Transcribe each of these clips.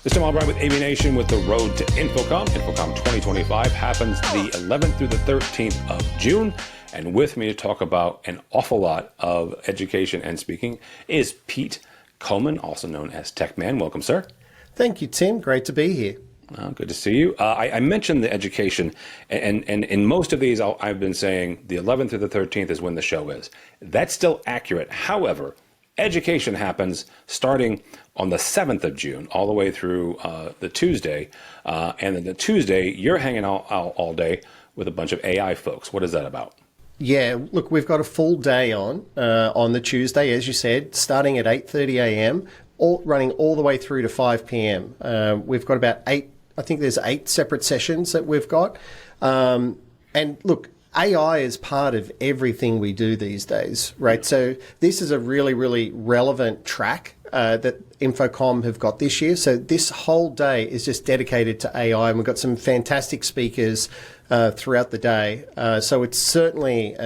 This time I'll ride with AVNation with the road to InfoComm. InfoComm 2025 happens the 11th through the 13th of June. And with me to talk about an awful lot of education and speaking is Pete Coman, also known as Tec Man. Welcome, sir. Thank you, Tim. Great to be here. Good to see you. I mentioned the education, and in most of these, I've been saying the 11th through the 13th is when the show is. That's still accurate. However, education happens starting on the 7th of June, all the way through the Tuesday. And then the Tuesday, you're hanging out all day with a bunch of AI folks. What is that about? Yeah, look, we've got a full day on the Tuesday, as you said, starting at 8:30 a.m., running all the way through to 5 p.m. We've got about there's 8 separate sessions that we've got. And look, AI is part of everything we do these days, right? So this is a really, really relevant track that InfoComm have got this year. So this whole day is just dedicated to AI, and we've got some fantastic speakers throughout the day. So it's certainly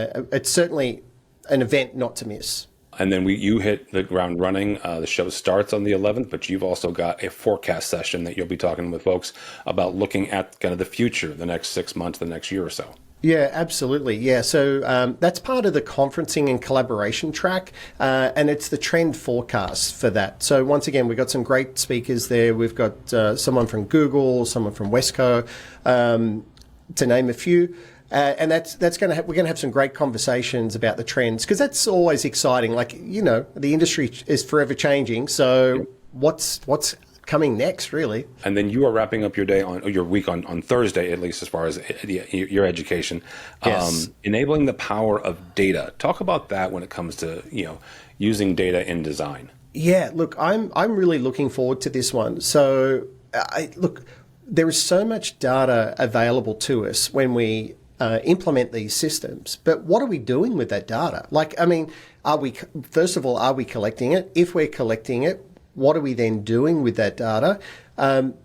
an event not to miss. And then you hit the ground running. The show starts on the 11th, but you've also got a forecast session that you'll be talking with folks about looking at kind of the future, the next 6 months, the next year or so. Yeah, absolutely. Yeah, so that's part of the conferencing and collaboration track, and it's the trend forecast for that. So once again, we've got some great speakers there. We've got someone from Google, someone from Wesco, to name a few. And that's going to we're going to have some great conversations about the trends, because that's always exciting. Like, you know, the industry is forever changing. So what's coming next, really? And then you are wrapping up your week on Thursday, at least as far as your education. Yes. Enabling the power of data. Talk about that when it comes to using data in design. Yeah, look, I'm really looking forward to this one. So there is so much data available to us when we implement these systems, but what are we doing with that data? Like, I mean, are we collecting it? If we're collecting it, what are we then doing with that data?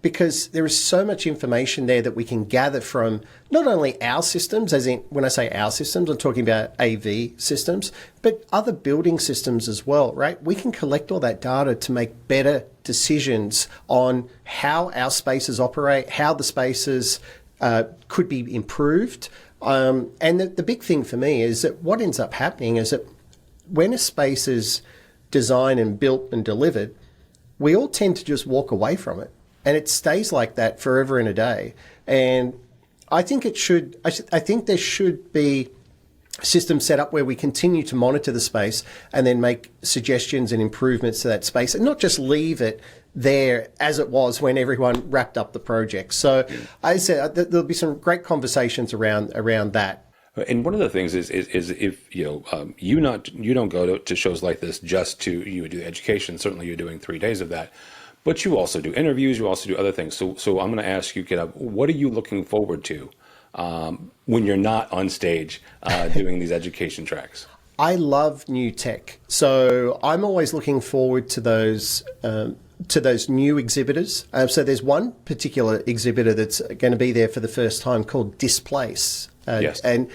Because there is so much information there that we can gather from not only our systems, as in when I say our systems, I'm talking about AV systems, but other building systems as well, right? We can collect all that data to make better decisions on how our spaces operate, how the spaces could be improved. And the big thing for me is that what ends up happening is that when a space is designed and built and delivered, we all tend to just walk away from it, and it stays like that forever and a day. And I think I think there should be systems set up where we continue to monitor the space and then make suggestions and improvements to that space, and not just leave it there as it was when everyone wrapped up the project. So I said there'll be some great conversations around that. And one of the things is if you don't go to shows like this just to do education. Certainly you're doing 3 days of that, but you also do interviews. You also do other things. So I'm going to ask you, what are you looking forward to when you're not on stage doing these education tracks? I love new tech, so I'm always looking forward to those new exhibitors. So there's one particular exhibitor that's going to be there for the first time called Displace. Yes. And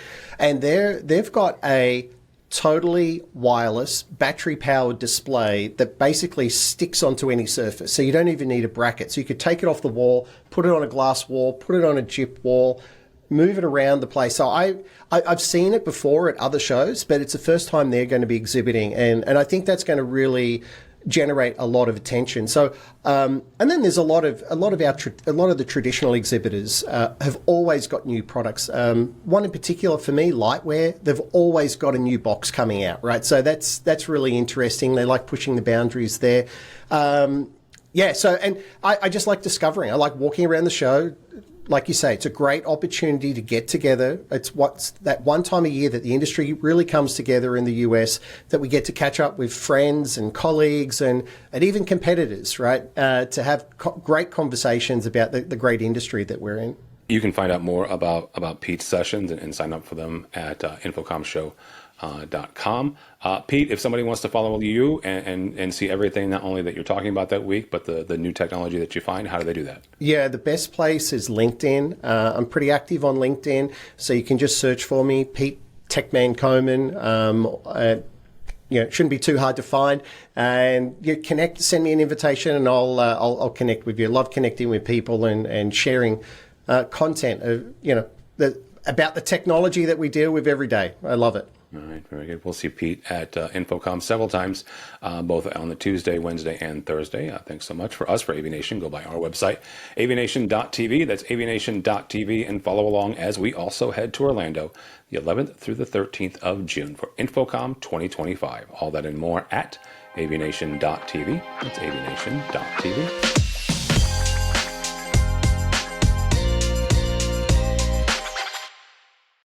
they've got a totally wireless, battery-powered display that basically sticks onto any surface. So you don't even need a bracket. So you could take it off the wall, put it on a glass wall, put it on a gyp wall, move it around the place. So I've seen it before at other shows, but it's the first time they're going to be exhibiting, and I think that's going to really generate a lot of attention. So, and then there's a lot of the traditional exhibitors have always got new products. One in particular for me, Lightwear, they've always got a new box coming out, right? So that's really interesting. They like pushing the boundaries there. So, and I just like discovering. I like walking around the show. Like you say, it's a great opportunity to get together. It's what's that one time a year that the industry really comes together in the US, that we get to catch up with friends and colleagues and even competitors, right? To have great conversations about the great industry that we're in. You can find out more about Pete's sessions and sign up for them at InfoCommShow.com. Pete, if somebody wants to follow you and see everything, not only that you're talking about that week, but the new technology that you find, how do they do that? Yeah, the best place is LinkedIn. I'm pretty active on LinkedIn, so you can just search for me, Pete Tec Man Coman. shouldn't be too hard to find. And connect, send me an invitation, and I'll connect with you. Love connecting with people and sharing content of about the technology that we deal with every day. I love it. All right, very good. We'll see Pete at InfoComm several times, both on the Tuesday, Wednesday, and Thursday. Thanks so much for AVNation. Go by our website, AVNation.tv. That's AVNation.tv, and follow along as we also head to Orlando the 11th through the 13th of June for InfoComm 2025. All that and more at AVNation.tv. That's AVNation.tv.